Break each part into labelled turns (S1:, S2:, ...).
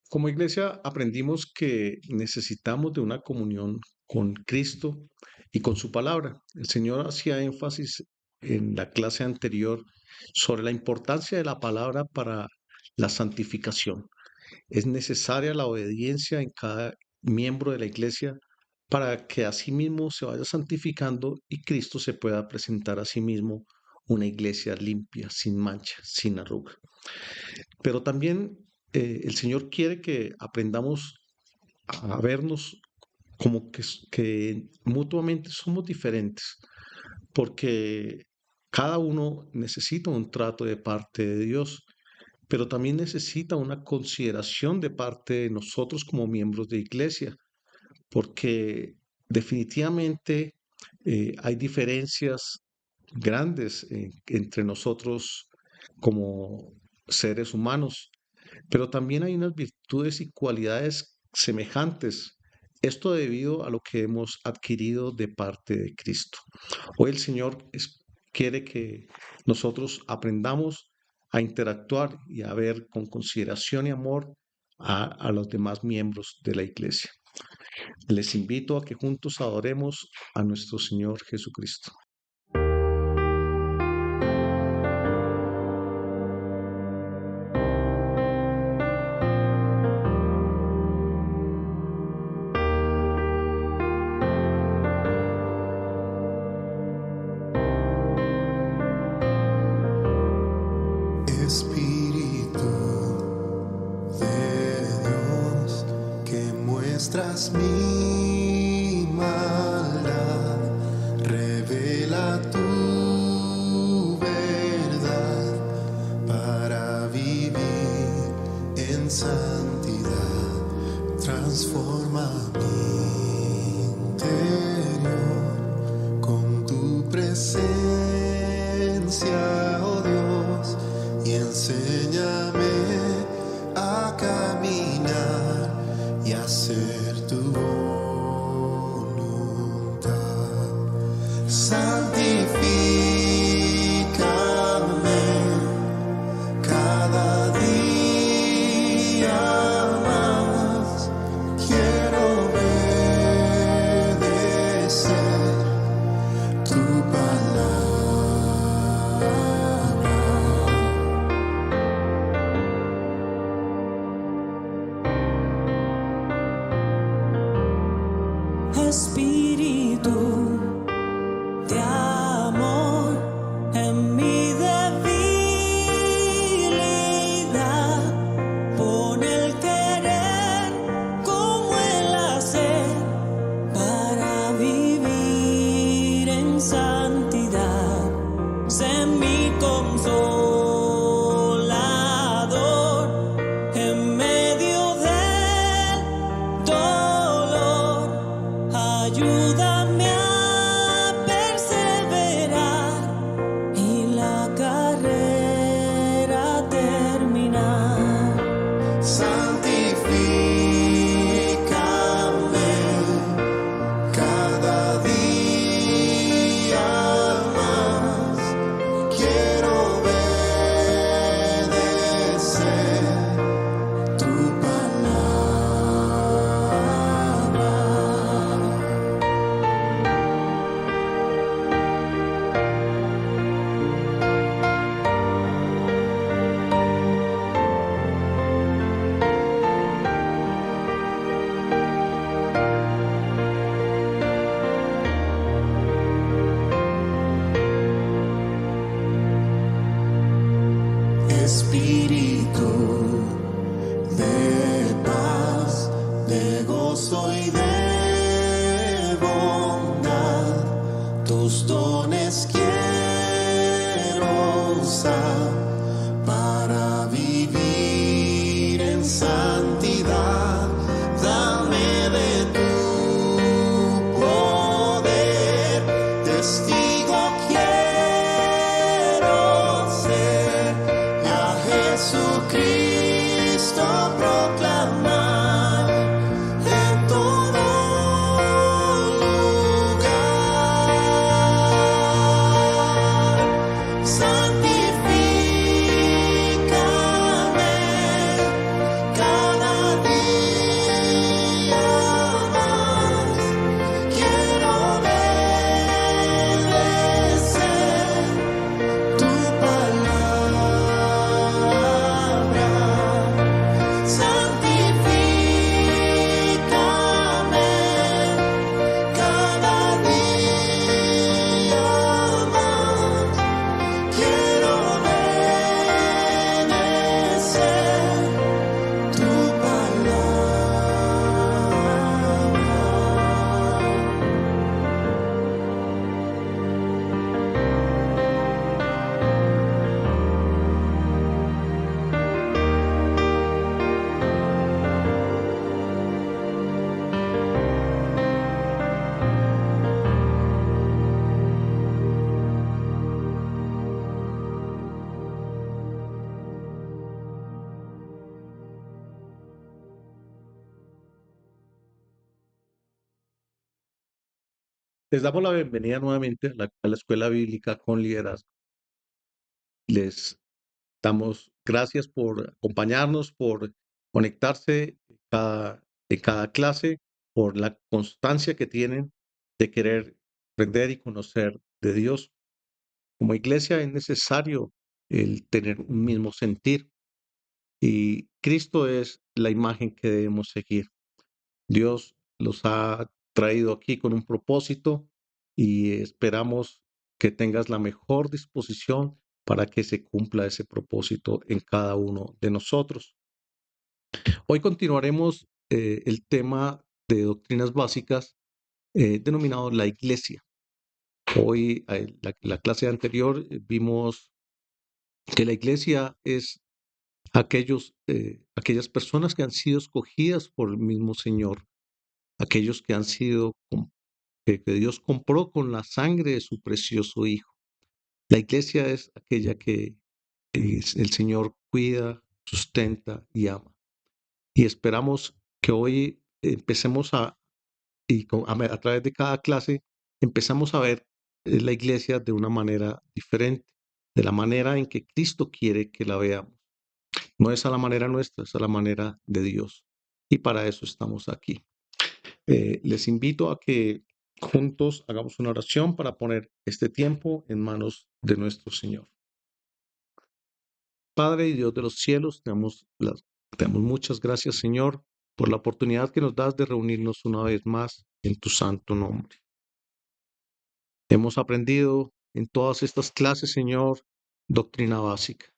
S1: Como iglesia aprendimos que necesitamos de una comunión con Cristo y con su palabra. El Señor hacía énfasis en la clase anterior sobre la importancia de la palabra para la santificación. Es necesaria la obediencia en cada miembro de la iglesia para que asimismo se vaya santificando y Cristo se pueda presentar a sí mismo una iglesia limpia, sin mancha, sin arruga. Pero también el Señor quiere que aprendamos a vernos como que mutuamente somos diferentes, porque cada uno necesita un trato de parte de Dios, pero también necesita una consideración de parte de nosotros como miembros de iglesia, porque definitivamente hay diferencias grandes entre nosotros como seres humanos, pero también hay unas virtudes y cualidades semejantes. Esto debido a lo que hemos adquirido de parte de Cristo. Hoy el Señor quiere que nosotros aprendamos a interactuar y a ver con consideración y amor a los demás miembros de la iglesia. Les invito a que juntos adoremos a nuestro Señor Jesucristo.
S2: Espíritu de Dios, que muestras mi maldad, revela tu verdad para vivir en santidad. Transforma mi interior con tu presencia, oh Dios, y enséñame a caminar y hacer tu voluntad. Santifícame cada día más. Quiero obedecer tu palabra.
S3: Espíritu de amor en mi debilidad, pon el querer como el hacer para vivir en santidad. Sé mi consolador en medio del dolor. Ayúdame a perseverar y la carrera terminar.
S2: Santifícame cada día más. Quiero obedecer tu palabra. Espíritu de paz, de gozo y de bondad, tus dones quiero usar para vivir en santidad. Dame de tu poder, testigo quiero ser, a Jesucristo proclamar en todo lugar.
S1: Les damos la bienvenida nuevamente a la Escuela Bíblica con Liderazgo. Les damos gracias por acompañarnos, por conectarse en cada clase, por la constancia que tienen de querer aprender y conocer de Dios. Como iglesia es necesario el tener un mismo sentir y Cristo es la imagen que debemos seguir. Dios los ha traído aquí con un propósito y esperamos que tengas la mejor disposición para que se cumpla ese propósito en cada uno de nosotros. Hoy continuaremos el tema de doctrinas básicas denominado la iglesia. Hoy, la clase anterior, vimos que la iglesia es aquellas personas que han sido escogidas por el mismo Señor, aquellos que han sido que Dios compró con la sangre de su precioso Hijo. La iglesia es aquella que el Señor cuida, sustenta y ama. Y esperamos que hoy empecemos a través de cada clase, empezamos a ver la iglesia de una manera diferente, de la manera en que Cristo quiere que la veamos. No es a la manera nuestra, es a la manera de Dios. Y para eso estamos aquí. Les invito a que juntos hagamos una oración para poner este tiempo en manos de nuestro Señor. Padre y Dios de los cielos, te damos muchas gracias, Señor, por la oportunidad que nos das de reunirnos una vez más en tu santo nombre. Hemos aprendido en todas estas clases, Señor, doctrina básica,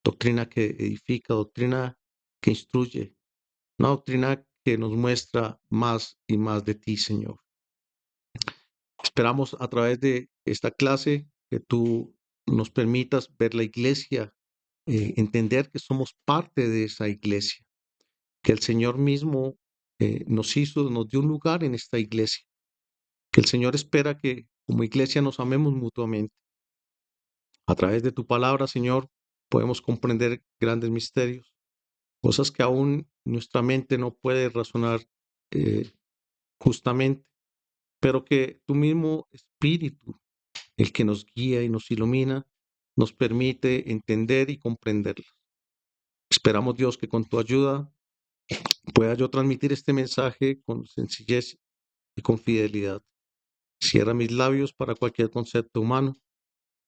S1: doctrina que edifica, doctrina que instruye, una doctrina que nos muestra más y más de ti, Señor. Esperamos a través de esta clase que tú nos permitas ver la iglesia, entender que somos parte de esa iglesia, que el Señor mismo nos dio un lugar en esta iglesia, que el Señor espera que como iglesia nos amemos mutuamente. A través de tu palabra, Señor, podemos comprender grandes misterios, cosas que aún nuestra mente no puede razonar eh, justamente, pero que tu mismo Espíritu, el que nos guía y nos ilumina, nos permite entender y comprenderlas. Esperamos, Dios, que con tu ayuda pueda yo transmitir este mensaje con sencillez y con fidelidad. Cierra mis labios para cualquier concepto humano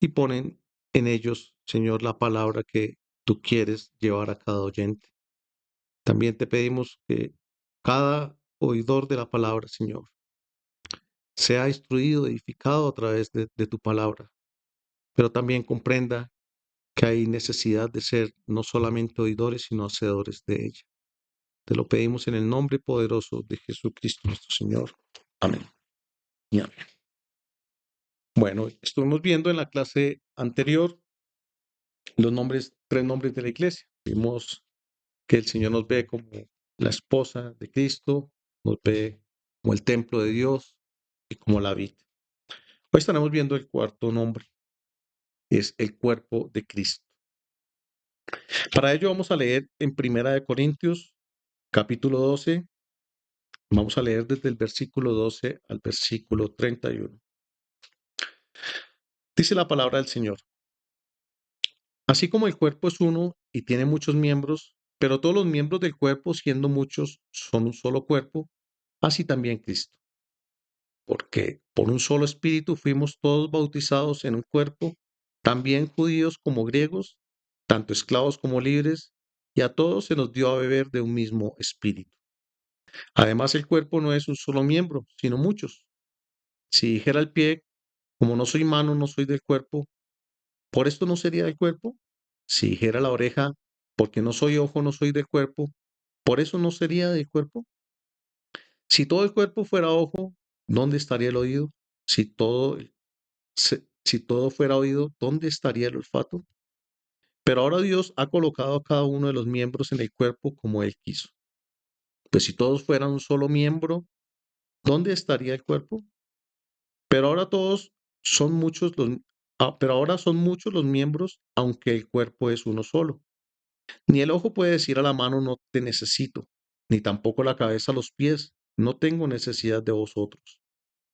S1: y ponen en ellos, Señor, la palabra que tú quieres llevar a cada oyente. También te pedimos que cada oidor de la palabra, Señor, sea instruido, edificado a través de tu palabra, pero también comprenda que hay necesidad de ser no solamente oidores, sino hacedores de ella. Te lo pedimos en el nombre poderoso de Jesucristo nuestro Señor. Amén. Y amén. Bueno, estuvimos viendo en la clase anterior tres nombres de la iglesia. Vimos que el Señor nos ve como la esposa de Cristo, nos ve como el templo de Dios y como la vid. Hoy estaremos viendo el cuarto nombre, es el cuerpo de Cristo. Para ello vamos a leer en Primera de Corintios, capítulo 12. Vamos a leer desde el versículo 12 al versículo 31. Dice la palabra del Señor. Así como el cuerpo es uno y tiene muchos miembros, pero todos los miembros del cuerpo, siendo muchos, son un solo cuerpo, así también Cristo. Porque por un solo espíritu fuimos todos bautizados en un cuerpo, también judíos como griegos, tanto esclavos como libres, y a todos se nos dio a beber de un mismo espíritu. Además, el cuerpo no es un solo miembro, sino muchos. Si dijera el pie, como no soy mano, no soy del cuerpo, ¿por esto no sería del cuerpo? Si dijera la oreja, porque no soy ojo, no soy del cuerpo, ¿por eso no sería del cuerpo? Si todo el cuerpo fuera ojo, ¿dónde estaría el oído? Si todo fuera oído, ¿dónde estaría el olfato? Pero ahora Dios ha colocado a cada uno de los miembros en el cuerpo como Él quiso. Pues si todos fueran un solo miembro, ¿dónde estaría el cuerpo? Pero ahora todos son muchos los, pero ahora son muchos los miembros, aunque el cuerpo es uno solo. Ni el ojo puede decir a la mano, no te necesito, ni tampoco la cabeza a los pies, no tengo necesidad de vosotros.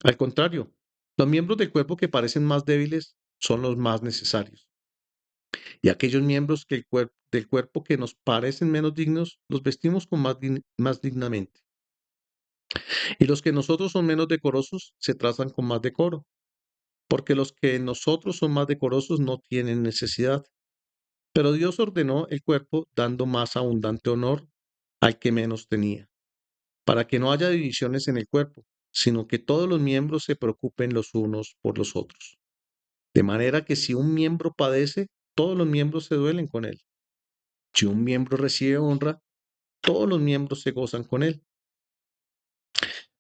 S1: Al contrario, Los miembros del cuerpo que parecen más débiles son los más necesarios. Y aquellos miembros del cuerpo que nos parecen menos dignos, los vestimos con más dignamente. Y los que nosotros son menos decorosos, se tratan con más decoro, porque los que nosotros son más decorosos no tienen necesidad. Pero Dios ordenó el cuerpo dando más abundante honor al que menos tenía, para que no haya divisiones en el cuerpo, sino que todos los miembros se preocupen los unos por los otros. De manera que si un miembro padece, todos los miembros se duelen con él. Si un miembro recibe honra, todos los miembros se gozan con él.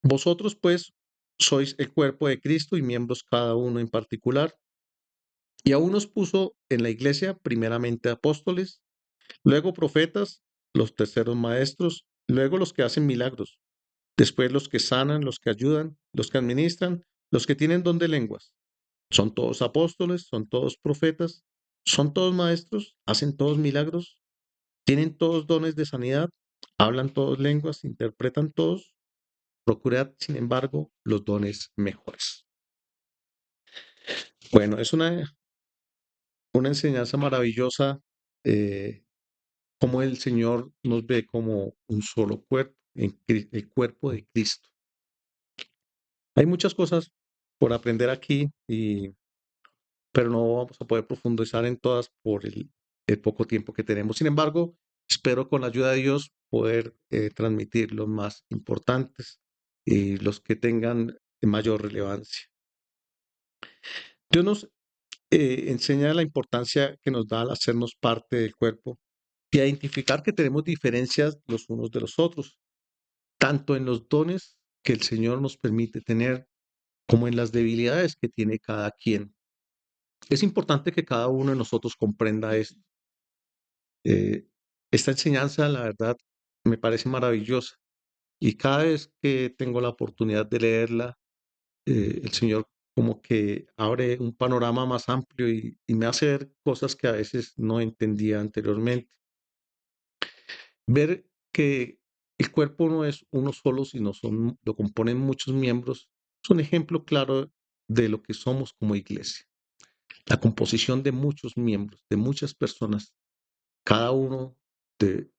S1: Vosotros, pues, sois el cuerpo de Cristo y miembros cada uno en particular. Y a unos puso en la iglesia primeramente apóstoles, luego profetas, los terceros maestros, luego los que hacen milagros, después los que sanan, los que ayudan, los que administran, los que tienen don de lenguas. Son todos apóstoles, son todos profetas, son todos maestros, hacen todos milagros, tienen todos dones de sanidad, hablan todos lenguas, interpretan todos. Procurad, sin embargo, los dones mejores. Bueno, es una enseñanza maravillosa, eh, cómo el Señor nos ve como un solo cuerpo, el cuerpo de Cristo. Hay muchas cosas por aprender aquí, pero no vamos a poder profundizar en todas por el poco tiempo que tenemos. Sin embargo, espero con la ayuda de Dios poder transmitir los más importantes y los que tengan mayor relevancia. Dios nos enseña la importancia que nos da al hacernos parte del cuerpo y a identificar que tenemos diferencias los unos de los otros, tanto en los dones que el Señor nos permite tener como en las debilidades que tiene cada quien. Es importante que cada uno de nosotros comprenda esto. Eh, esta enseñanza, la verdad, me parece maravillosa y cada vez que tengo la oportunidad de leerla, el Señor como que abre un panorama más amplio y me hace ver cosas que a veces no entendía anteriormente. Ver que el cuerpo no es uno solo, sino lo componen muchos miembros, es un ejemplo claro de lo que somos como iglesia. La composición de muchos miembros, de muchas personas, cada uno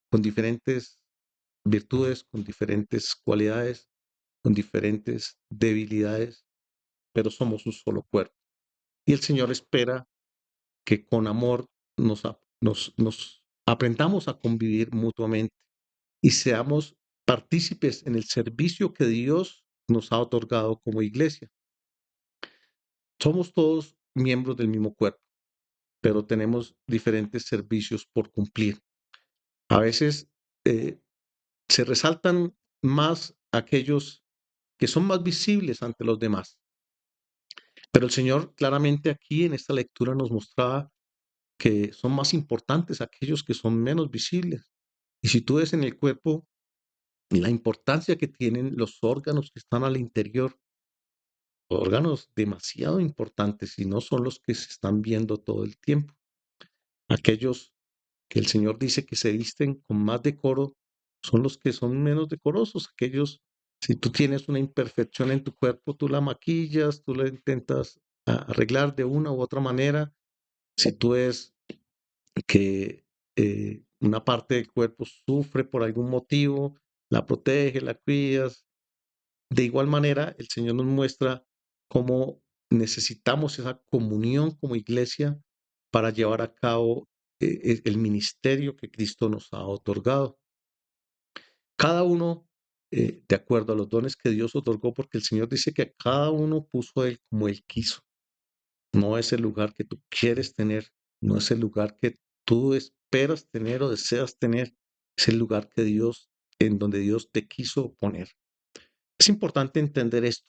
S1: con diferentes virtudes, con diferentes cualidades, con diferentes debilidades, pero somos un solo cuerpo. Y el Señor espera que con amor nos aprendamos a convivir mutuamente y seamos partícipes en el servicio que Dios nos ha otorgado como iglesia. Somos todos miembros del mismo cuerpo, pero tenemos diferentes servicios por cumplir. A veces eh, se resaltan más aquellos que son más visibles ante los demás. Pero el Señor claramente aquí en esta lectura nos mostraba que son más importantes aquellos que son menos visibles. Y si tú ves en el cuerpo la importancia que tienen los órganos que están al interior, órganos demasiado importantes y no son los que se están viendo todo el tiempo. Aquellos que el Señor dice que se visten con más decoro son los que son menos decorosos. Aquellos, si tú tienes una imperfección en tu cuerpo, tú la maquillas, tú la intentas arreglar de una u otra manera. Si tú ves que una parte del cuerpo sufre por algún motivo, la protege, la cuidas. De igual manera, el Señor nos muestra cómo necesitamos esa comunión como iglesia para llevar a cabo el ministerio que Cristo nos ha otorgado. Cada uno, de acuerdo a los dones que Dios otorgó, porque el Señor dice que cada uno puso a Él como Él quiso. No es el lugar que tú quieres tener, no es el lugar que tú esperas tener o deseas tener, es el lugar que Dios, en donde Dios te quiso poner. Es importante entender esto,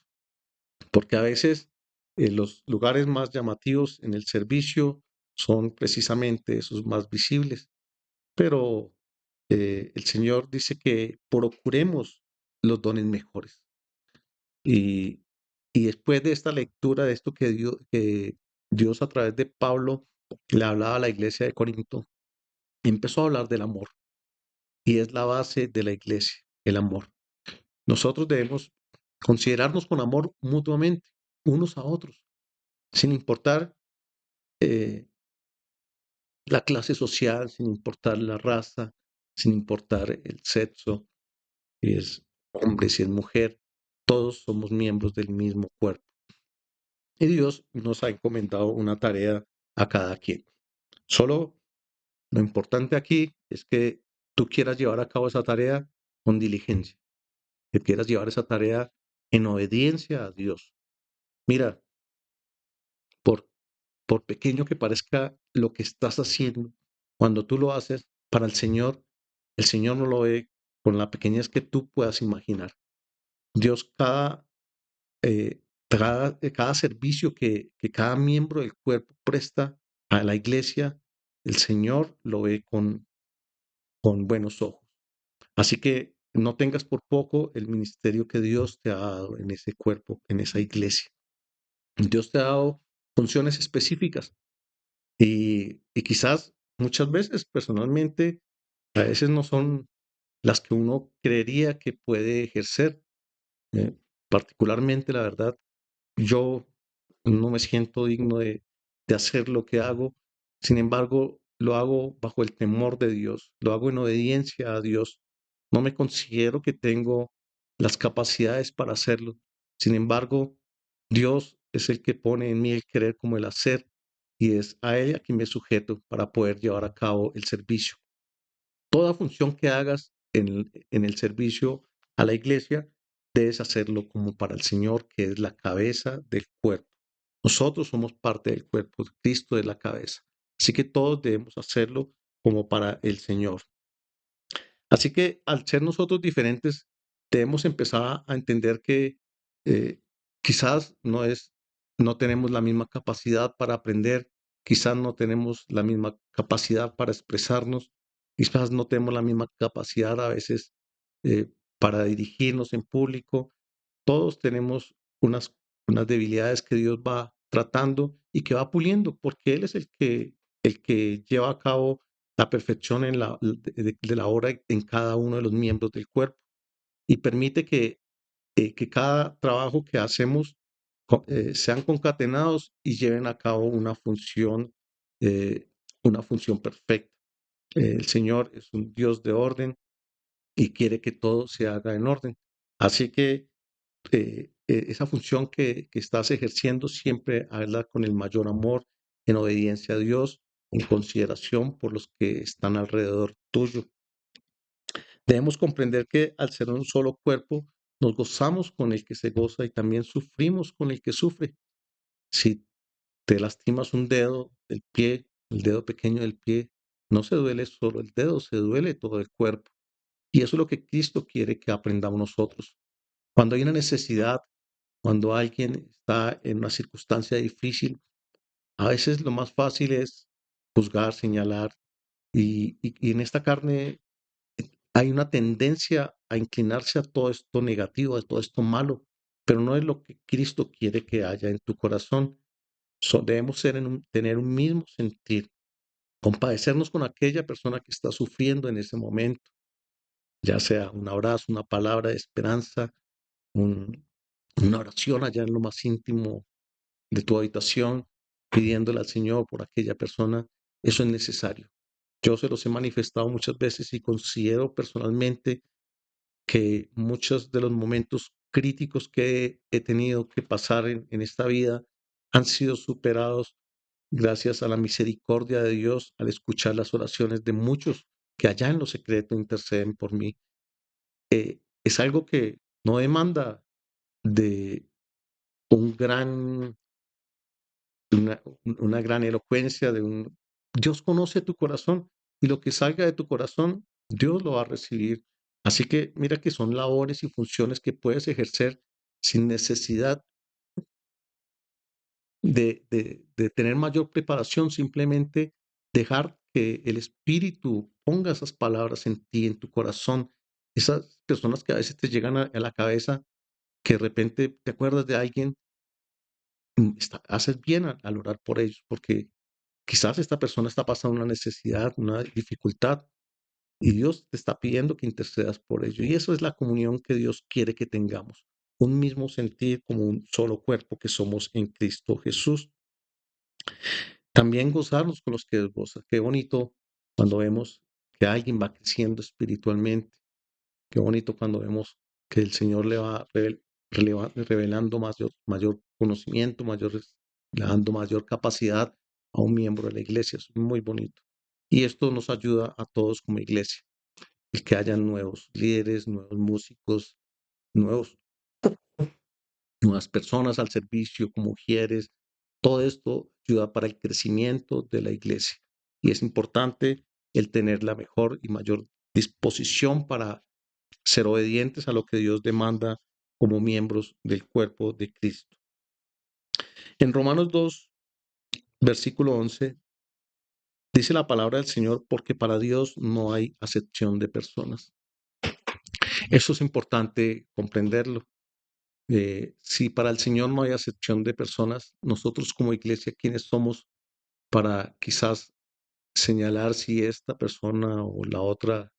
S1: porque a veces los lugares más llamativos en el servicio son precisamente esos más visibles, pero el Señor dice que procuremos los dones mejores. Y, y después de esta lectura, de esto que Dios a través de Pablo le hablaba a la iglesia de Corinto, empezó a hablar del amor. Y es la base de la iglesia, el amor. Nosotros debemos considerarnos con amor mutuamente. unos a otros, sin importar eh, la clase social, sin importar la raza, sin importar el sexo, si es hombre, si es mujer, todos somos miembros del mismo cuerpo. Y Dios nos ha encomendado una tarea a cada quien. Solo lo importante aquí es que tú quieras llevar a cabo esa tarea con diligencia, que quieras llevar esa tarea en obediencia a Dios. Mira, por, por pequeño que parezca lo que estás haciendo, cuando tú lo haces para el Señor no lo ve con la pequeñez que tú puedas imaginar. Dios cada servicio que cada miembro del cuerpo presta a la iglesia, el Señor lo ve con buenos ojos. Así que no tengas por poco el ministerio que Dios te ha dado en ese cuerpo, en esa iglesia. Dios te ha dado funciones específicas y quizás muchas veces personalmente a veces no son las que uno creería que puede ejercer. Eh, Particularmente, la verdad, yo no me siento digno de hacer lo que hago. Sin embargo, lo hago bajo el temor de Dios, lo hago en obediencia a Dios. No me considero que tengo las capacidades para hacerlo. Sin embargo, Dios es el que pone en mí el querer como el hacer y es a Él a quien me sujeto para poder llevar a cabo el servicio. Toda función que hagas en el servicio a la iglesia, debes hacerlo como para el Señor, que es la cabeza del cuerpo. Nosotros somos parte del cuerpo, Cristo es la cabeza. Así que todos debemos hacerlo como para el Señor. Así que al ser nosotros diferentes, debemos empezar a entender que eh, quizás no tenemos la misma capacidad para aprender, quizás no tenemos la misma capacidad para expresarnos, quizás no tenemos la misma capacidad a veces eh, para dirigirnos en público. Todos tenemos unas debilidades que Dios va tratando y que va puliendo, porque Él es el que lleva a cabo la perfección de la obra en cada uno de los miembros del cuerpo y permite que cada trabajo que hacemos sean concatenados y lleven a cabo eh, una función perfecta. El Señor es un Dios de orden y quiere que todo se haga en orden. Así que esa función que estás ejerciendo siempre hazla con el mayor amor, en obediencia a Dios, en consideración por los que están alrededor tuyo. Debemos comprender que al ser un solo cuerpo, nos gozamos con el que se goza y también sufrimos con el que sufre. Si te lastimas un dedo del pie, el dedo pequeño del pie, no se duele solo el dedo, se duele todo el cuerpo. Y eso es lo que Cristo quiere que aprendamos nosotros. Cuando hay una necesidad, cuando alguien está en una circunstancia difícil, a veces lo más fácil es juzgar, señalar, y en esta carne hay una tendencia a inclinarse a todo esto negativo, a todo esto malo, pero no es lo que Cristo quiere que haya en tu corazón. Debemos tener un mismo sentir, compadecernos con aquella persona que está sufriendo en ese momento, ya sea un abrazo, una palabra de esperanza, un- una oración allá en lo más íntimo de tu habitación, pidiéndole al Señor por aquella persona. Eso es necesario. Yo se los he manifestado muchas veces y considero personalmente que muchos de los momentos críticos que he tenido que pasar en esta vida han sido superados gracias a la misericordia de Dios al escuchar las oraciones de muchos que allá en lo secreto interceden por mí. Es algo que no demanda de un gran, una gran elocuencia, Dios conoce tu corazón y lo que salga de tu corazón, Dios lo va a recibir. Así que mira que son labores y funciones que puedes ejercer sin necesidad de tener mayor preparación, simplemente dejar que el Espíritu ponga esas palabras en ti, en tu corazón. Esas personas que a veces te llegan a la cabeza, que de repente te acuerdas de alguien, haces bien al orar por ellos, porque quizás esta persona está pasando una necesidad, una dificultad, y Dios te está pidiendo que intercedas por ello. Y eso es la comunión que Dios quiere que tengamos. un mismo sentir, como un solo cuerpo que somos en Cristo Jesús. También gozarnos con los que gozan. Qué bonito cuando vemos que alguien va creciendo espiritualmente. Qué bonito cuando vemos que el Señor le va revelando mayor conocimiento, le dando mayor capacidad a un miembro de la iglesia. Es muy bonito. Y esto nos ayuda a todos como iglesia. El que haya nuevos líderes, nuevos músicos, nuevos, nuevas personas al servicio, como mujeres. Todo esto ayuda para el crecimiento de la iglesia. Y es importante el tener la mejor y mayor disposición para ser obedientes a lo que Dios demanda como miembros del cuerpo de Cristo. En Romanos 2, versículo 11, dice la palabra del Señor, porque para Dios no hay acepción de personas. Eso es importante comprenderlo. Si para el Señor no hay acepción de personas, nosotros como iglesia, ¿quiénes somos para quizás señalar si esta persona o la otra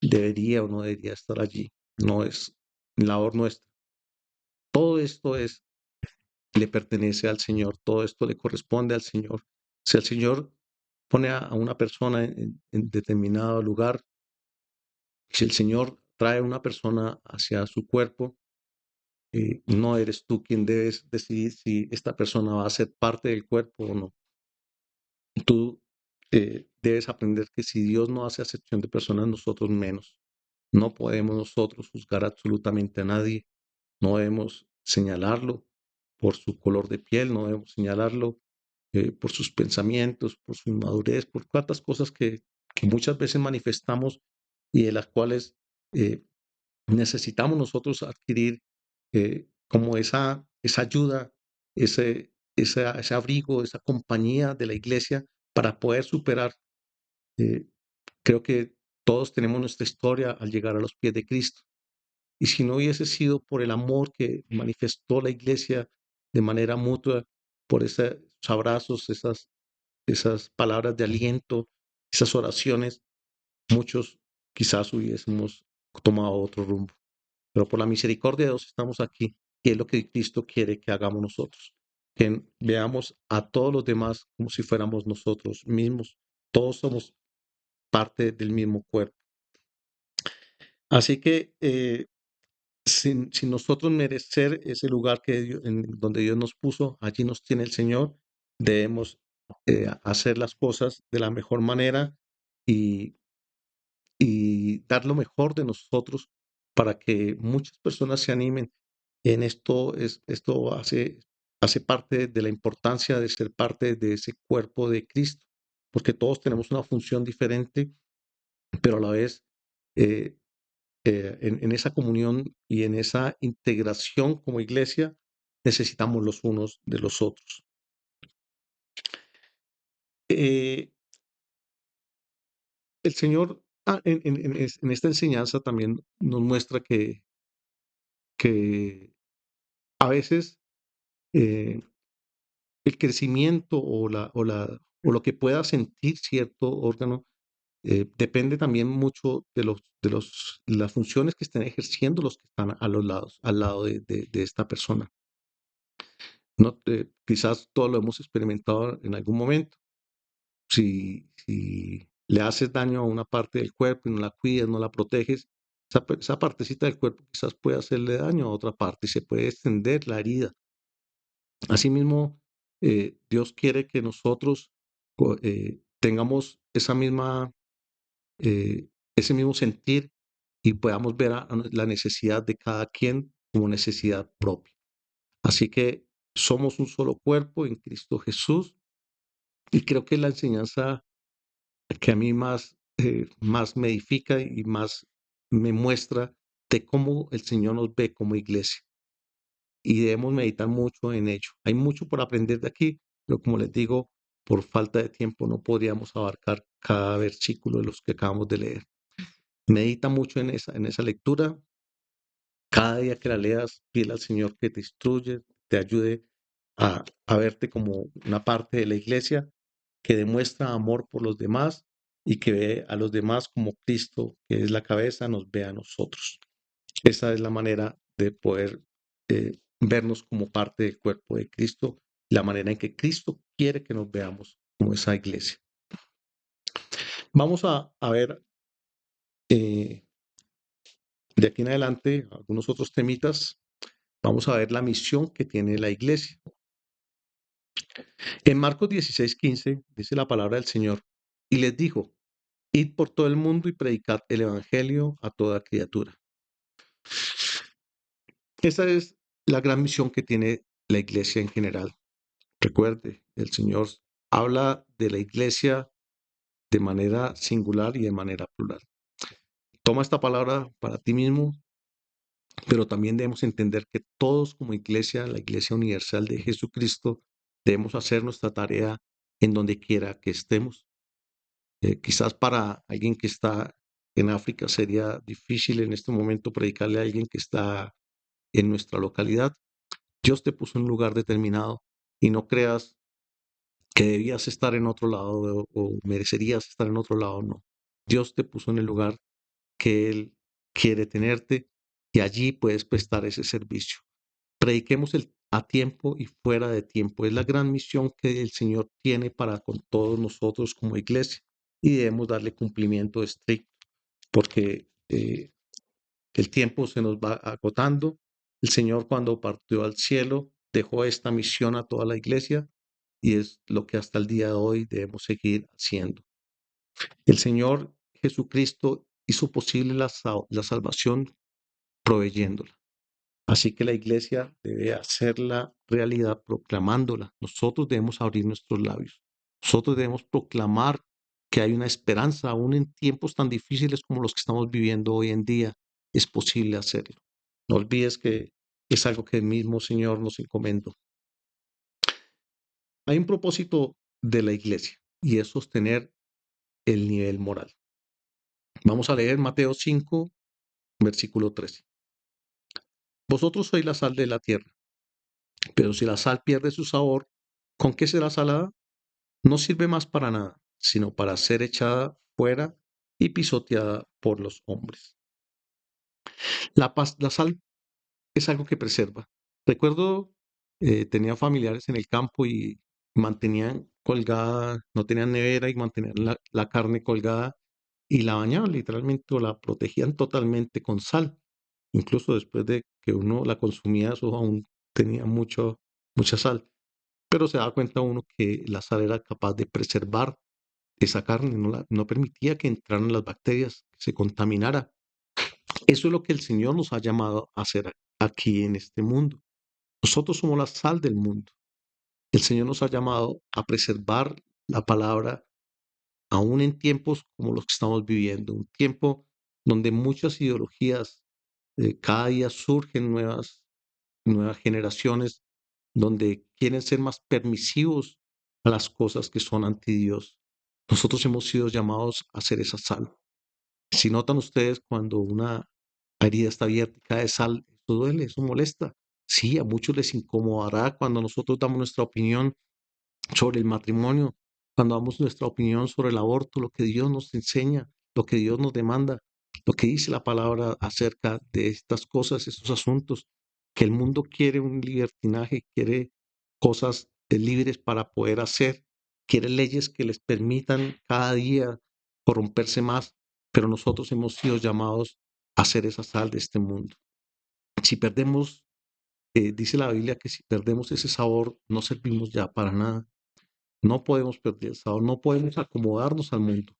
S1: debería o no debería estar allí? No es labor nuestra. Todo esto le pertenece al Señor, todo esto le corresponde al Señor. Si el Señor pone a una persona en determinado lugar, si el Señor trae a una persona hacia su cuerpo, no eres tú quien debes decidir si esta persona va a ser parte del cuerpo o no. Tú debes aprender que si Dios no hace acepción de personas, nosotros menos. No podemos nosotros juzgar absolutamente a nadie. No debemos señalarlo por su color de piel, no debemos señalarlo por sus pensamientos, por su inmadurez, por cuantas cosas que muchas veces manifestamos y de las cuales eh, necesitamos nosotros adquirir como esa ayuda, ese abrigo, esa compañía de la iglesia para poder superar. eh, Creo que todos tenemos nuestra historia al llegar a los pies de Cristo. Y si no hubiese sido por el amor que manifestó la iglesia de manera mutua, por esos abrazos, esas palabras de aliento, esas oraciones, muchos quizás hubiésemos tomado otro rumbo. Pero por la misericordia de Dios estamos aquí, y es lo que Cristo quiere que hagamos nosotros. Que veamos a todos los demás como si fuéramos nosotros mismos. Todos somos parte del mismo cuerpo. Así que sin nosotros merecer ese lugar en donde Dios nos puso, allí nos tiene el Señor, debemos hacer las cosas de la mejor manera y, y dar lo mejor de nosotros para que muchas personas se animen. En esto hace parte de la importancia de ser parte de ese cuerpo de Cristo, porque todos tenemos una función diferente, pero a la vez eh, en esa comunión y en esa integración como iglesia, necesitamos los unos de los otros. Eh, el Señor en esta enseñanza también nos muestra que a veces eh, el crecimiento o lo que pueda sentir cierto órgano depende también mucho las funciones que estén ejerciendo los que están a los lados, al lado de esta persona. No, quizás todos lo hemos experimentado en algún momento. Si le haces daño a una parte del cuerpo y no la cuidas, no la proteges, esa partecita del cuerpo quizás puede hacerle daño a otra parte y se puede extender la herida. Asimismo, Dios quiere que nosotros tengamos ese mismo sentir y podamos ver a la necesidad de cada quien como necesidad propia. Así que somos un solo cuerpo en Cristo Jesús y creo que la enseñanza que a mí más me edifica y más me muestra de cómo el Señor nos ve como iglesia. Y debemos meditar mucho en ello. Hay mucho por aprender de aquí, pero como les digo, por falta de tiempo no podríamos abarcar cada versículo de los que acabamos de leer. Medita mucho en esa lectura. Cada día que la leas, pide al Señor que te instruya, te ayude a verte como una parte de la iglesia que demuestra amor por los demás y que ve a los demás como Cristo, que es la cabeza, nos ve a nosotros. Esa es la manera de poder vernos como parte del cuerpo de Cristo, la manera en que Cristo quiere que nos veamos como esa iglesia. Vamos a ver eh, de aquí en adelante algunos otros temitas. Vamos a ver la misión que tiene la iglesia. En Marcos 16:15 dice la palabra del Señor, y les dijo, id por todo el mundo y predicad el evangelio a toda criatura. Esa es la gran misión que tiene la iglesia en general. Recuerde, el Señor habla de la iglesia de manera singular y de manera plural. Toma esta palabra para ti mismo, pero también debemos entender que todos como iglesia, la iglesia universal de Jesucristo, debemos hacer nuestra tarea en donde quiera que estemos. Quizás para alguien que está en África sería difícil en este momento predicarle a alguien que está en nuestra localidad. Dios te puso en un lugar determinado y no creas que debías estar en otro lado o merecerías estar en otro lado, no. Dios te puso en el lugar que Él quiere tenerte y allí puedes prestar ese servicio. Prediquemos a tiempo y fuera de tiempo. Es la gran misión que el Señor tiene para con todos nosotros como iglesia y debemos darle cumplimiento estricto porque el tiempo se nos va agotando. El Señor cuando partió al cielo dejó esta misión a toda la iglesia y es lo que hasta el día de hoy debemos seguir haciendo. El Señor Jesucristo hizo posible la salvación proveyéndola. Así que la iglesia debe hacerla realidad proclamándola. Nosotros debemos abrir nuestros labios. Nosotros debemos proclamar que hay una esperanza, aún en tiempos tan difíciles como los que estamos viviendo hoy en día, es posible hacerlo. No olvides que es algo que el mismo Señor nos encomendó. Hay un propósito de la iglesia y es sostener el nivel moral. Vamos a leer Mateo 5, versículo 13. Vosotros sois la sal de la tierra, pero si la sal pierde su sabor, ¿con qué será salada? No sirve más para nada, sino para ser echada fuera y pisoteada por los hombres. La sal es algo que preserva. Recuerdo, tenía familiares en el campo y mantenían colgada, no tenían nevera y mantenían la carne colgada y la bañaban literalmente o la protegían totalmente con sal. Incluso después de que uno la consumía, eso aún tenía mucha sal. Pero se daba cuenta uno que la sal era capaz de preservar esa carne, no permitía que entraran las bacterias, que se contaminara. Eso es lo que el Señor nos ha llamado a hacer aquí en este mundo. Nosotros somos la sal del mundo. El Señor nos ha llamado a preservar la palabra aún en tiempos como los que estamos viviendo, un tiempo donde muchas ideologías, cada día surgen nuevas generaciones donde quieren ser más permisivos a las cosas que son anti Dios. Nosotros hemos sido llamados a ser esa sal. Si notan ustedes cuando una herida está abierta y cae sal, eso duele, eso molesta. Sí, a muchos les incomodará cuando nosotros damos nuestra opinión sobre el matrimonio, cuando damos nuestra opinión sobre el aborto, lo que Dios nos enseña, lo que Dios nos demanda, lo que dice la palabra acerca de estas cosas, estos asuntos, que el mundo quiere un libertinaje, quiere cosas libres para poder hacer, quiere leyes que les permitan cada día corromperse más, pero nosotros hemos sido llamados a ser esa sal de este mundo. Si perdemos, dice la Biblia que si perdemos ese sabor, no servimos ya para nada. No podemos perder el sabor, no podemos acomodarnos al mundo,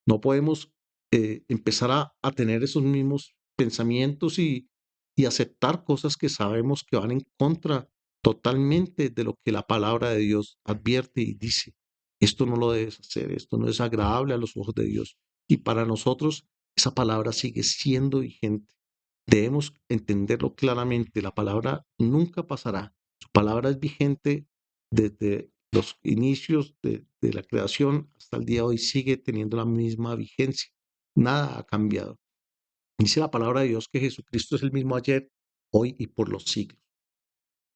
S1: no podemos empezar a tener esos mismos pensamientos y aceptar cosas que sabemos que van en contra totalmente de lo que la palabra de Dios advierte y dice. Esto no lo debes hacer, esto no es agradable a los ojos de Dios. Y para nosotros esa palabra sigue siendo vigente. Debemos entenderlo claramente, la palabra nunca pasará, su palabra es vigente desde los inicios de la creación hasta el día de hoy, sigue teniendo la misma vigencia. Nada ha cambiado. Dice la palabra de Dios que Jesucristo es el mismo ayer, hoy y por los siglos.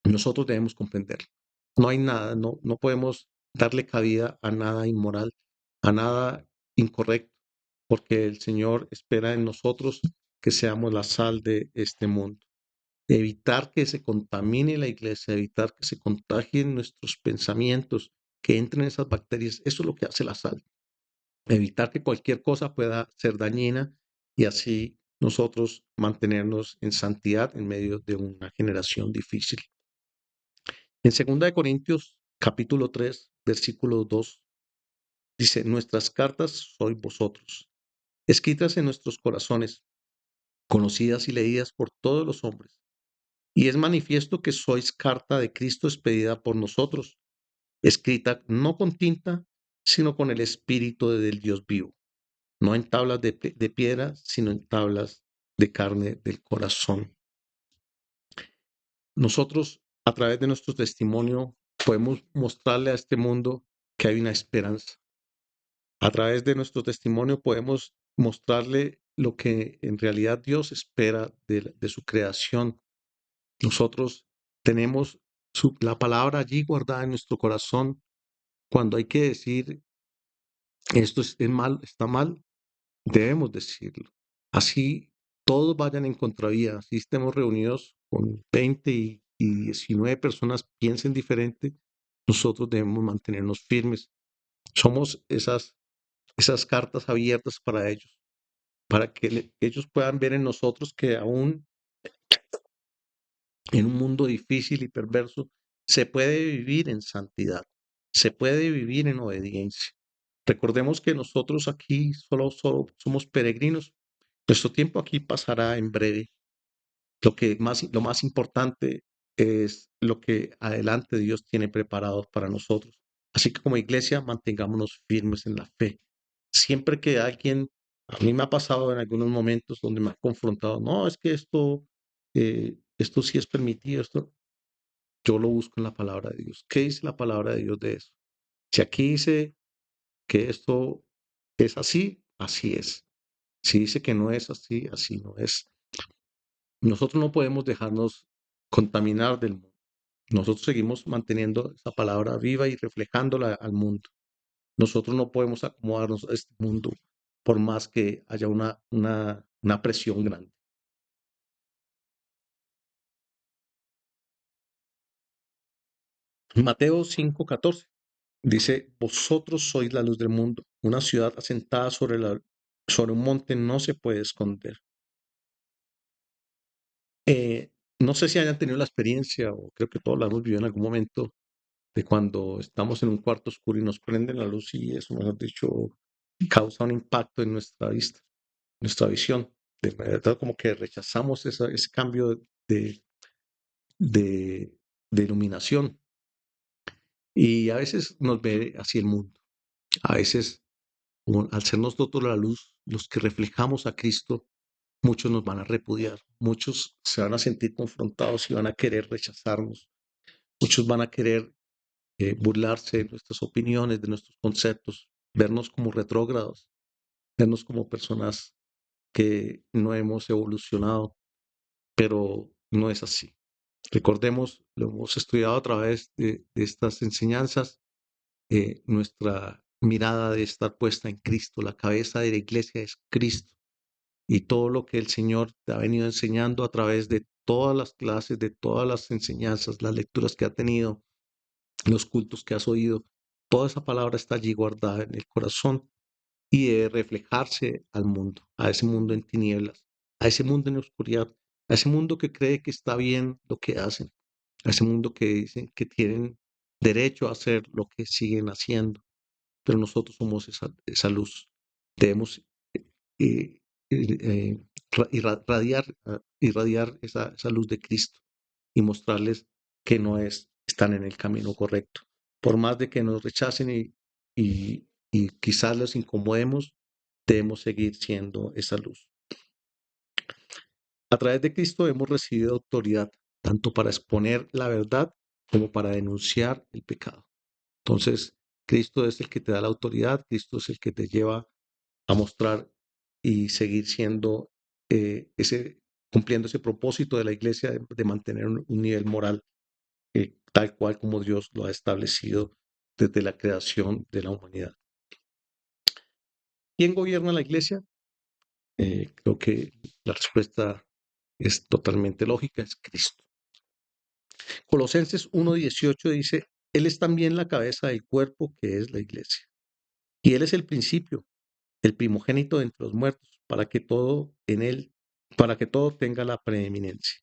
S1: Nosotros debemos comprenderlo. No hay nada, no podemos darle cabida a nada inmoral, a nada incorrecto, porque el Señor espera en nosotros que seamos la sal de este mundo. evitar que se contamine la iglesia, evitar que se contagien nuestros pensamientos, que entren esas bacterias. Eso es lo que hace la sal. Evitar que cualquier cosa pueda ser dañina y así nosotros mantenernos en santidad en medio de una generación difícil. En 2 Corintios capítulo 3, versículo 2, dice, nuestras cartas sois vosotros, escritas en nuestros corazones, conocidas y leídas por todos los hombres. Y es manifiesto que sois carta de Cristo expedida por nosotros, escrita no con tinta, sino con el Espíritu del Dios vivo, no en tablas de piedra, sino en tablas de carne del corazón. Nosotros, a través de nuestro testimonio, podemos mostrarle a este mundo que hay una esperanza. A través de nuestro testimonio podemos mostrarle lo que en realidad Dios espera de su creación. Nosotros tenemos la palabra allí guardada en nuestro corazón. Cuando hay que decir esto es mal, está mal, debemos decirlo. Así todos vayan en contravía, así estemos reunidos con 20 y 19 personas piensen diferente, nosotros debemos mantenernos firmes. Somos esas cartas abiertas para ellos, para que ellos puedan ver en nosotros que aún en un mundo difícil y perverso se puede vivir en santidad, se puede vivir en obediencia. Recordemos que nosotros aquí solo somos peregrinos. Nuestro tiempo aquí pasará en breve. Lo más importante es lo que adelante Dios tiene preparado para nosotros. Así que como iglesia mantengámonos firmes en la fe. Siempre que alguien, a mí me ha pasado en algunos momentos donde me ha confrontado, no, es que esto sí es permitido, yo lo busco en la palabra de Dios. ¿Qué dice la palabra de Dios de eso? Si aquí dice que esto es así, así es. Si dice que no es así, así no es. Nosotros no podemos dejarnos contaminar del mundo. Nosotros seguimos manteniendo esa palabra viva y reflejándola al mundo. Nosotros no podemos acomodarnos a este mundo por más que haya una presión grande. Mateo 5:14 dice, vosotros sois la luz del mundo. Una ciudad asentada sobre un monte no se puede esconder. No sé si hayan tenido la experiencia, o creo que todos la hemos vivido en algún momento, de cuando estamos en un cuarto oscuro y nos prenden la luz y eso, mejor dicho, causa un impacto en nuestra vista, nuestra visión. De verdad, como que rechazamos ese cambio de, de iluminación. Y a veces nos ve así el mundo. A veces, al ser nosotros la luz, los que reflejamos a Cristo, muchos nos van a repudiar, muchos se van a sentir confrontados y van a querer rechazarnos, muchos van a querer burlarse de nuestras opiniones, de nuestros conceptos, vernos como retrógrados, vernos como personas que no hemos evolucionado, pero no es así. Recordemos, lo hemos estudiado a través de estas enseñanzas, nuestra mirada debe estar puesta en Cristo, la cabeza de la iglesia es Cristo y todo lo que el Señor te ha venido enseñando a través de todas las clases, de todas las enseñanzas, las lecturas que ha tenido, los cultos que has oído, toda esa palabra está allí guardada en el corazón y debe reflejarse al mundo, a ese mundo en tinieblas, a ese mundo en oscuridad, a ese mundo que cree que está bien lo que hacen, a ese mundo que dicen que tienen derecho a hacer lo que siguen haciendo, pero nosotros somos esa luz. Debemos eh, irradiar esa luz de Cristo y mostrarles que están en el camino correcto. Por más de que nos rechacen y quizás los incomodemos, debemos seguir siendo esa luz. A través de Cristo hemos recibido autoridad, tanto para exponer la verdad como para denunciar el pecado. Entonces, Cristo es el que te da la autoridad, Cristo es el que te lleva a mostrar y seguir siendo cumpliendo ese propósito de la iglesia de mantener un nivel moral tal cual como Dios lo ha establecido desde la creación de la humanidad. ¿Quién gobierna la iglesia? Creo que la respuesta es totalmente lógica, es Cristo. Colosenses 1:18 dice, Él es también la cabeza del cuerpo que es la iglesia. Y Él es el principio, el primogénito de entre los muertos, para que todo tenga la preeminencia.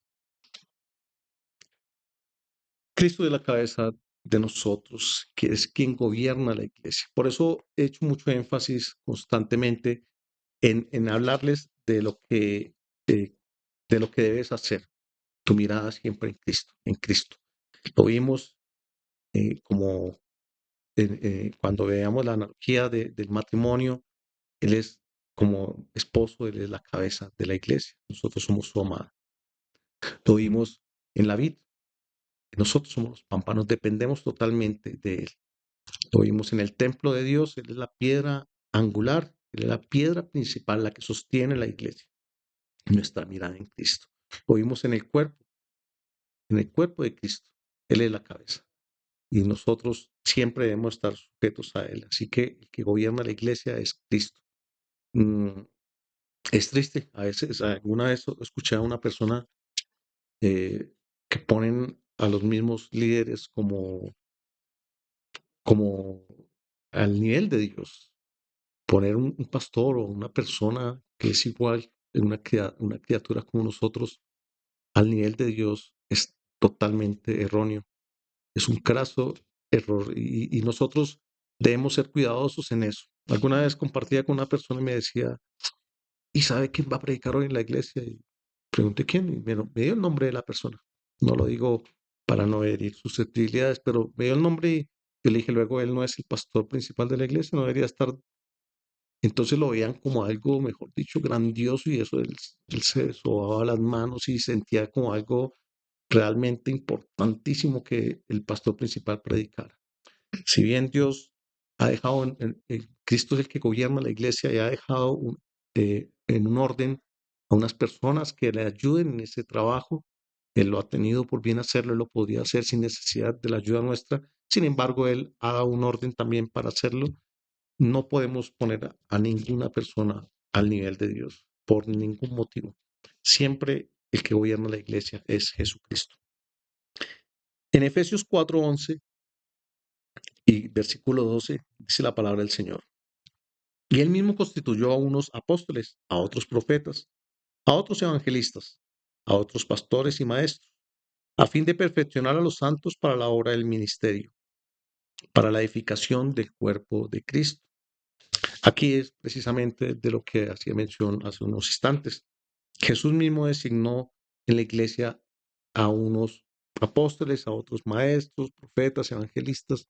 S1: Cristo es la cabeza de nosotros, que es quien gobierna la iglesia. Por eso he hecho mucho énfasis constantemente en hablarles de lo que debes hacer. Tu mirada siempre en Cristo, en Cristo. Lo vimos como cuando veamos la analogía del matrimonio, Él es como esposo, Él es la cabeza de la iglesia. Nosotros somos su amada. Lo vimos en la vid. Nosotros somos los pámpanos, dependemos totalmente de Él. Lo vimos en el templo de Dios, Él es la piedra angular, Él es la piedra principal, la que sostiene la iglesia. Nuestra mirada en Cristo. Lo vimos en el cuerpo de Cristo. Él es la cabeza. Y nosotros siempre debemos estar sujetos a Él. Así que el que gobierna la iglesia es Cristo. Es triste, a veces, alguna vez escuché a una persona que ponen a los mismos líderes como al nivel de Dios. Poner un pastor o una persona que es igual, una criatura como nosotros, al nivel de Dios es totalmente erróneo. Es un craso error y nosotros debemos ser cuidadosos en eso. Alguna vez compartía con una persona y me decía, ¿y sabe quién va a predicar hoy en la iglesia? Y pregunté quién y me dio el nombre de la persona. No lo digo para no herir susceptibilidades, pero me dio el nombre y yo le dije luego, él no es el pastor principal de la iglesia, no debería estar. Entonces lo veían como algo, mejor dicho, grandioso y eso él se sobaba las manos y sentía como algo realmente importantísimo que el pastor principal predicara. Si bien Dios ha dejado, Cristo es el que gobierna la iglesia y ha dejado en un orden a unas personas que le ayuden en ese trabajo, Él lo ha tenido por bien hacerlo, Él lo podía hacer sin necesidad de la ayuda nuestra. Sin embargo, Él ha dado un orden también para hacerlo. No podemos poner a ninguna persona al nivel de Dios por ningún motivo. Siempre el que gobierna la iglesia es Jesucristo. En Efesios 4:11 y versículo 12 dice la palabra del Señor. Y él mismo constituyó a unos apóstoles, a otros profetas, a otros evangelistas, a otros pastores y maestros, a fin de perfeccionar a los santos para la obra del ministerio, para la edificación del cuerpo de Cristo. Aquí es precisamente de lo que hacía mención hace unos instantes. Jesús mismo designó en la iglesia a unos apóstoles, a otros maestros, profetas, evangelistas,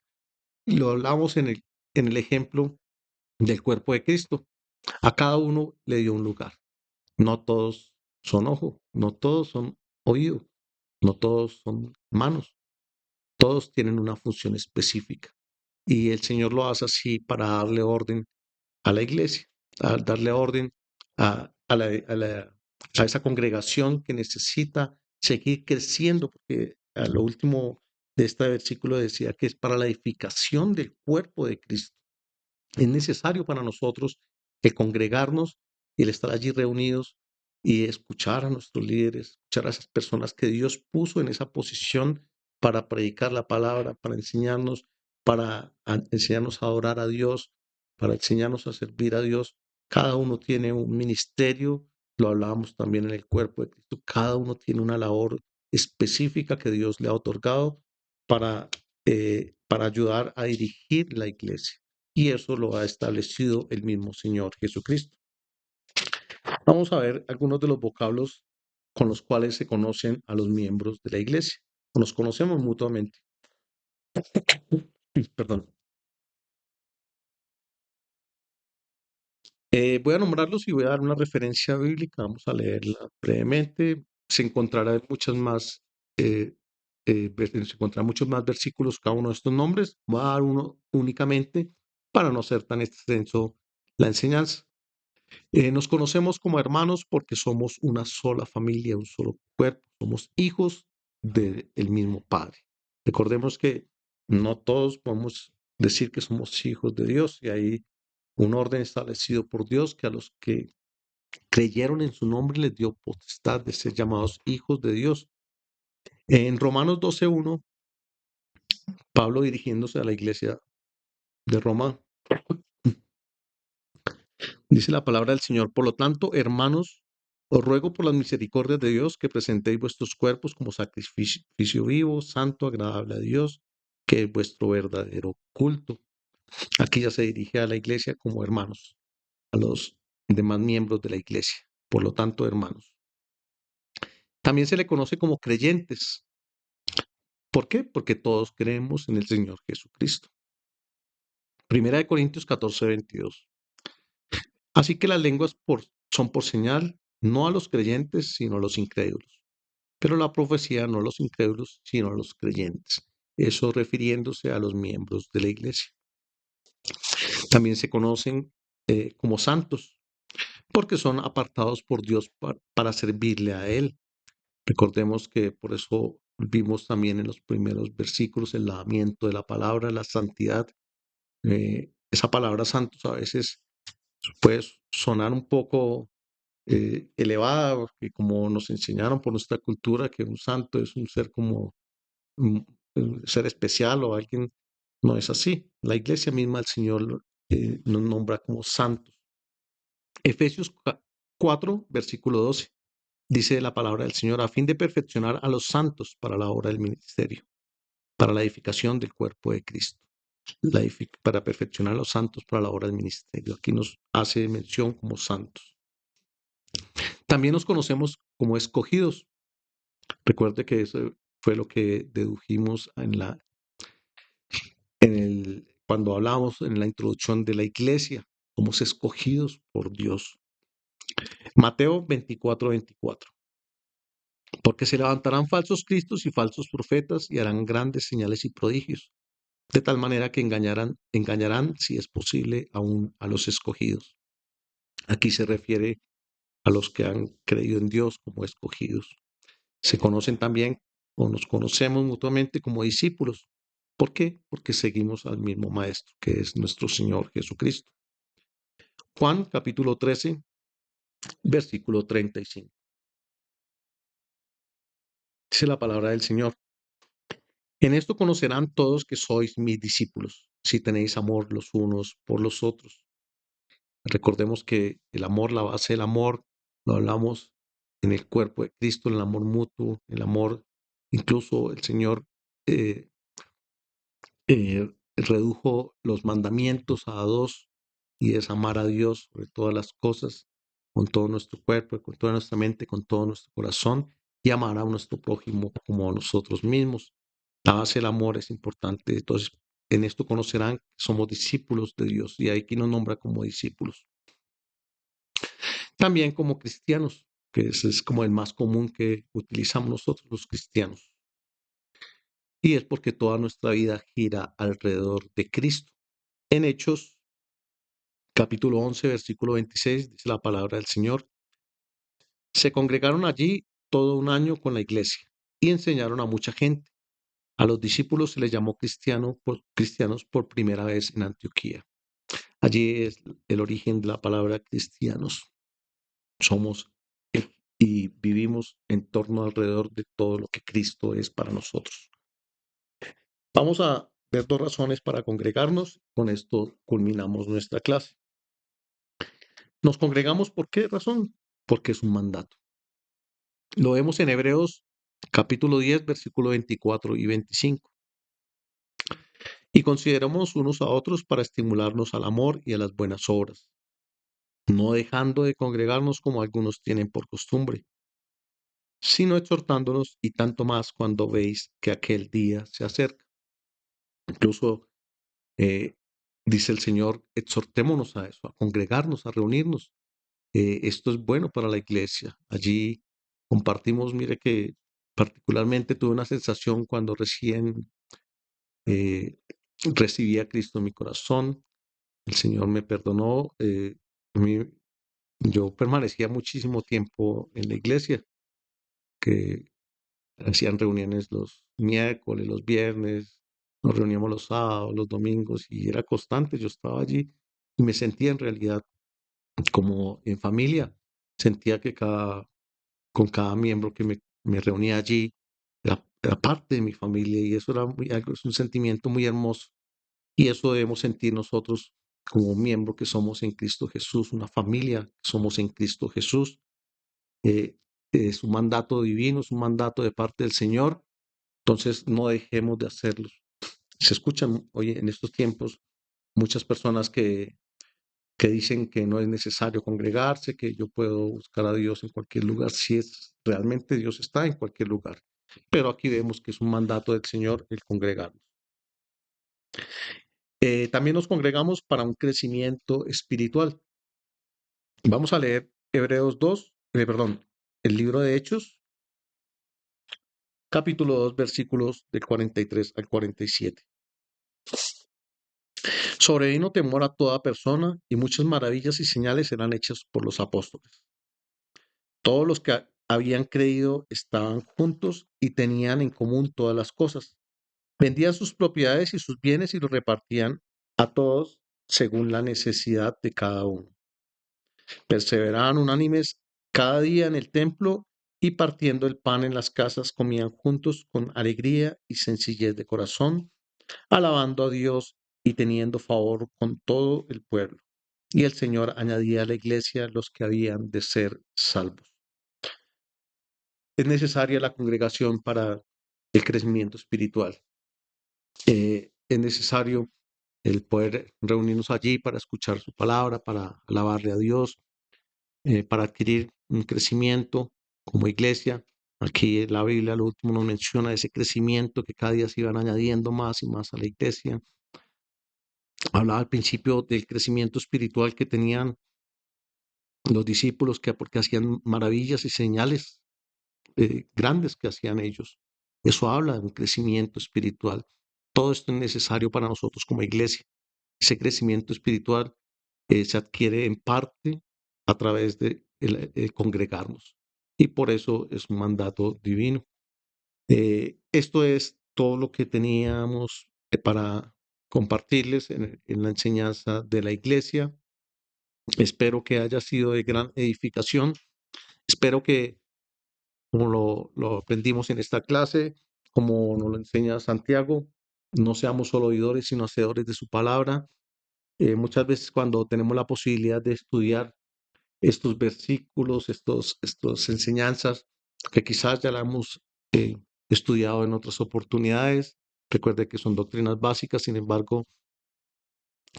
S1: y lo hablamos en el ejemplo del cuerpo de Cristo. A cada uno le dio un lugar. No todos son ojo, no todos son oído, no todos son manos. Todos tienen una función específica. Y el Señor lo hace así para darle orden a la iglesia, a darle orden a esa congregación que necesita seguir creciendo, porque a lo último de este versículo decía que es para la edificación del cuerpo de Cristo. Es necesario para nosotros el congregarnos y el estar allí reunidos y escuchar a nuestros líderes, escuchar a esas personas que Dios puso en esa posición para predicar la palabra, para enseñarnos, enseñarnos a adorar a Dios, para enseñarnos a servir a Dios. Cada uno tiene un ministerio, lo hablábamos también en el cuerpo de Cristo, cada uno tiene una labor específica que Dios le ha otorgado para ayudar a dirigir la iglesia. Y eso lo ha establecido el mismo Señor Jesucristo. Vamos a ver algunos de los vocablos con los cuales se conocen a los miembros de la iglesia. Nos conocemos mutuamente. Perdón. Voy a nombrarlos y voy a dar una referencia bíblica. Vamos a leerla brevemente. Se encontrará muchas más, se encontrarán muchos más versículos cada uno de estos nombres. Voy a dar uno únicamente para no ser tan extenso la enseñanza. Nos conocemos como hermanos porque somos una sola familia, un solo cuerpo, somos hijos del mismo Padre. Recordemos que no todos podemos decir que somos hijos de Dios y hay un orden establecido por Dios que a los que creyeron en su nombre, les dio potestad de ser llamados hijos de Dios. En Romanos 12:1, Pablo dirigiéndose a la iglesia de Roma, dice la palabra del Señor: por lo tanto, hermanos, os ruego por las misericordias de Dios que presentéis vuestros cuerpos como sacrificio vivo, santo, agradable a Dios, que es vuestro verdadero culto. Aquí ya se dirige a la iglesia como hermanos, a los demás miembros de la iglesia. Por lo tanto, hermanos. También se le conoce como creyentes. ¿Por qué? Porque todos creemos en el Señor Jesucristo. Primera de Corintios 14:22. Así que las lenguas son por señal, no a los creyentes, sino a los incrédulos. Pero la profecía no a los incrédulos, sino a los creyentes. Eso refiriéndose a los miembros de la iglesia. También se conocen como santos, porque son apartados por Dios para servirle a Él. Recordemos que por eso vimos también en los primeros versículos el lavamiento de la palabra, la santidad. Esa palabra santos a veces puede sonar un poco elevada, porque como nos enseñaron por nuestra cultura que un santo es un ser como un ser especial o alguien, no es así. La iglesia misma, el Señor nos nombra como santos. Efesios 4, versículo 12. Dice la palabra del Señor: a fin de perfeccionar a los santos para la obra del ministerio, para la edificación del cuerpo de Cristo. Para perfeccionar a los santos para la obra del ministerio. Aquí nos hace mención como santos. También nos conocemos como escogidos. Recuerde que eso fue lo que dedujimos cuando hablamos en la introducción de la iglesia. Somos escogidos por Dios. Mateo 24:24. Porque se levantarán falsos cristos y falsos profetas y harán grandes señales y prodigios, de tal manera que engañarán, si es posible, aún a los escogidos. Aquí se refiere a los que han creído en Dios como escogidos. Se conocen también o nos conocemos mutuamente como discípulos. ¿Por qué? Porque seguimos al mismo Maestro, que es nuestro Señor Jesucristo. Juan capítulo 13, versículo 35. Dice la palabra del Señor: en esto conocerán todos que sois mis discípulos, si tenéis amor los unos por los otros. Recordemos que el amor, la base del amor, lo hablamos en el cuerpo de Cristo, el amor mutuo, el amor, incluso el Señor eh, redujo los mandamientos a dos, y es amar a Dios sobre todas las cosas, con todo nuestro cuerpo, con toda nuestra mente, con todo nuestro corazón, y amar a nuestro prójimo como a nosotros mismos. La base del amor es importante. Entonces, en esto conocerán que somos discípulos de Dios, y aquí nos nombra como discípulos. También como cristianos, que ese es como el más común que utilizamos nosotros los cristianos. Y es porque toda nuestra vida gira alrededor de Cristo. En Hechos capítulo 11, versículo 26, dice la palabra del Señor: se congregaron allí todo un año con la iglesia y enseñaron a mucha gente. A los discípulos se les llamó cristianos por primera vez en Antioquía. Allí es el origen de la palabra cristianos. Somos y vivimos en torno alrededor de todo lo que Cristo es para nosotros. Vamos a ver dos razones para congregarnos. Con esto culminamos nuestra clase. Nos congregamos, ¿por qué razón? Porque es un mandato. Lo vemos en Hebreos capítulo 10, versículo 24 y 25. Y consideramos unos a otros para estimularnos al amor y a las buenas obras, no dejando de congregarnos como algunos tienen por costumbre, sino exhortándonos, y tanto más cuando veis que aquel día se acerca. Incluso dice el Señor: exhortémonos a eso, a congregarnos, a reunirnos. Esto es bueno para la iglesia. Allí compartimos. Mire que particularmente tuve una sensación cuando recién recibí a Cristo en mi corazón. El Señor me perdonó. Yo permanecía muchísimo tiempo en la iglesia, que hacían reuniones los miércoles, los viernes, nos reuníamos los sábados, los domingos, y era constante. Yo estaba allí y me sentía en realidad como en familia. sentía que con cada miembro que me reunía allí era parte de mi familia y eso era es un sentimiento muy hermoso. Y eso debemos sentir nosotros como miembros que somos en Cristo Jesús, una familia que somos en Cristo Jesús. Eh, es un mandato divino, es un mandato de parte del Señor. Entonces no dejemos de hacerlo. Se escuchan, oye, en estos tiempos muchas personas que dicen que no es necesario congregarse, que yo puedo buscar a Dios en cualquier lugar, si es realmente Dios está en cualquier lugar. Pero aquí vemos que es un mandato del Señor el congregarnos. También nos congregamos para un crecimiento espiritual. Vamos a leer Hebreos 2, perdón, el libro de Hechos, capítulo 2, versículos del 43 al 47. Sobrevino temor a toda persona y muchas maravillas y señales eran hechas por los apóstoles. Todos los que habían creído estaban juntos y tenían en común todas las cosas. Vendían sus propiedades y sus bienes y los repartían a todos según la necesidad de cada uno. Perseveraban unánimes cada día en el templo y partiendo el pan en las casas comían juntos con alegría y sencillez de corazón, alabando a Dios y teniendo favor con todo el pueblo. Y el Señor añadía a la iglesia los que habían de ser salvos. Es necesaria la congregación para el crecimiento espiritual. Es necesario el poder reunirnos allí para escuchar su palabra, para alabarle a Dios, para adquirir un crecimiento como iglesia. Aquí la Biblia lo último nos menciona ese crecimiento que cada día se iban añadiendo más y más a la iglesia. Hablaba al principio del crecimiento espiritual que tenían los discípulos, porque hacían maravillas y señales grandes que hacían ellos. Eso habla de un crecimiento espiritual. Todo esto es necesario para nosotros como iglesia. Ese crecimiento espiritual se adquiere en parte a través de congregarnos. Y por eso es un mandato divino. Esto es todo lo que teníamos para compartirles en la enseñanza de la iglesia. Espero que haya sido de gran edificación. Espero que, como lo aprendimos en esta clase, como nos lo enseña Santiago, no seamos solo oidores, sino hacedores de su palabra. Muchas veces cuando tenemos la posibilidad de estudiar estos versículos, estas enseñanzas, que quizás ya la hemos eh, estudiado en otras oportunidades, recuerde que son doctrinas básicas, sin embargo,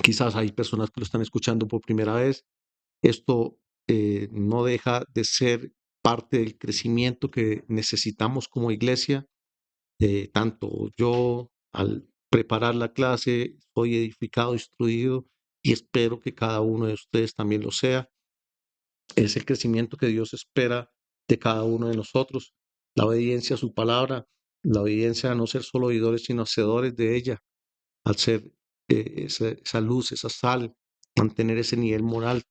S1: quizás hay personas que lo están escuchando por primera vez. Esto no deja de ser parte del crecimiento que necesitamos como iglesia. Tanto yo al preparar la clase soy edificado, instruido y espero que cada uno de ustedes también lo sea. Es el crecimiento que Dios espera de cada uno de nosotros, la obediencia a su palabra, la obediencia a no ser solo oidores, sino hacedores de ella, al ser esa luz, esa sal, mantener ese nivel moral.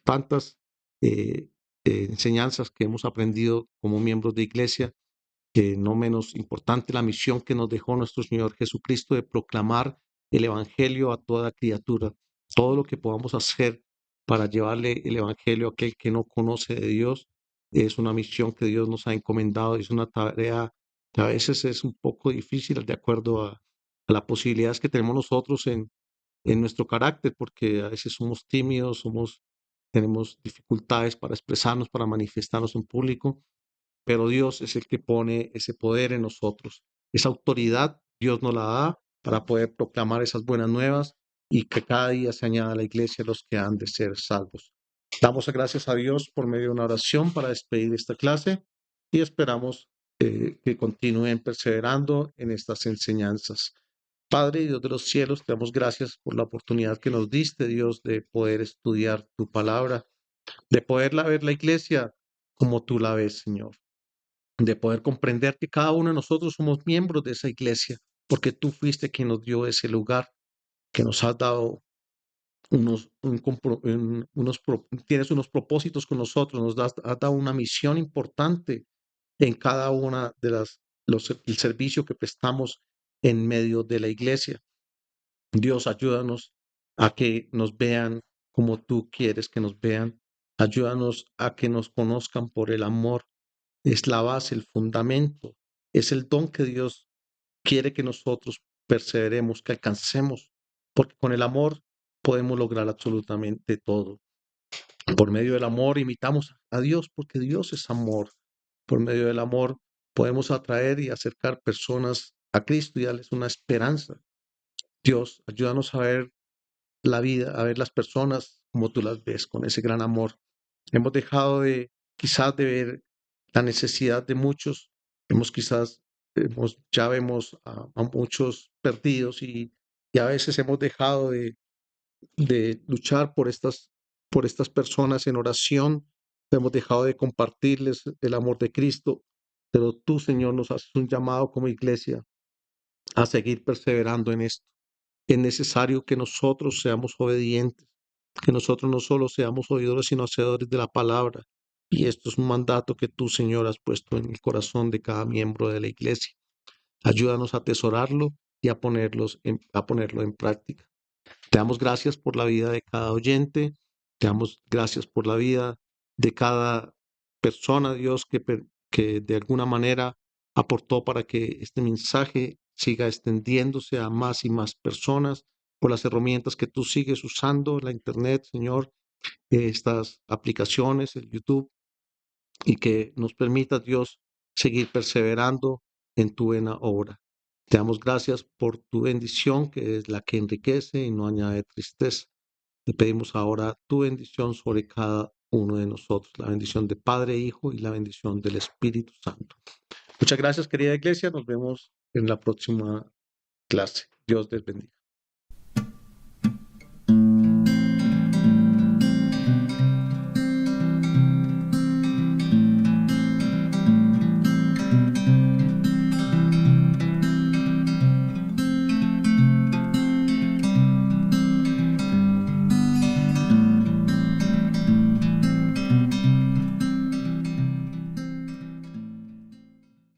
S1: Tantas eh, enseñanzas que hemos aprendido como miembros de iglesia, que no menos importante la misión que nos dejó nuestro Señor Jesucristo de proclamar el Evangelio a toda criatura, todo lo que podamos hacer para llevarle el Evangelio a aquel que no conoce de Dios, es una misión que Dios nos ha encomendado, es una tarea que a veces es un poco difícil de acuerdo a las posibilidades que tenemos nosotros en nuestro carácter, porque a veces somos tímidos, tenemos dificultades para expresarnos, para manifestarnos en público, pero Dios es el que pone ese poder en nosotros. Esa autoridad Dios nos la da para poder proclamar esas buenas nuevas y que cada día se añada a la iglesia los que han de ser salvos. Damos gracias a Dios por medio de una oración para despedir esta clase y esperamos que continúen perseverando en estas enseñanzas. Padre Dios de los cielos, te damos gracias por la oportunidad que nos diste, Dios, de poder estudiar tu palabra, de poderla ver la iglesia como tú la ves, Señor, de poder comprender que cada uno de nosotros somos miembros de esa iglesia, porque tú fuiste quien nos dio ese lugar, que nos has dado tienes unos propósitos con nosotros, has dado una misión importante en cada una de el servicio que prestamos en medio de la iglesia. Dios, ayúdanos a que nos vean como tú quieres que nos vean, Ayúdanos a que nos conozcan por el amor. Es la base, el fundamento, es el don que Dios quiere que nosotros perseveremos, que alcancemos, porque con el amor podemos lograr absolutamente todo. Por medio del amor imitamos a Dios, porque Dios es amor. Por medio del amor podemos atraer y acercar personas a Cristo y darles una esperanza. Dios, ayúdanos a ver la vida, a ver las personas como tú las ves, con ese gran amor. Hemos dejado de quizás de ver la necesidad de muchos, ya vemos a muchos perdidos y a veces hemos dejado de luchar por estas personas en oración, hemos dejado de compartirles el amor de Cristo, pero tú, Señor, nos haces un llamado como iglesia a seguir perseverando en esto. Es necesario que nosotros seamos obedientes, que nosotros no solo seamos oidores, sino hacedores de la palabra. Y esto es un mandato que tú, Señor, has puesto en el corazón de cada miembro de la iglesia. Ayúdanos a atesorarlo y a ponerlo en práctica. Te damos gracias por la vida de cada oyente, te damos gracias por la vida de cada persona, Dios, que de alguna manera aportó para que este mensaje siga extendiéndose a más y más personas por las herramientas que tú sigues usando, la Internet, Señor, estas aplicaciones, el YouTube, y que nos permita, Dios, seguir perseverando en tu buena obra. Te damos gracias por tu bendición, que es la que enriquece y no añade tristeza. Te pedimos ahora tu bendición sobre cada uno de nosotros, la bendición de Padre, Hijo y la bendición del Espíritu Santo. Muchas gracias, querida iglesia. Nos vemos en la próxima clase. Dios les bendiga.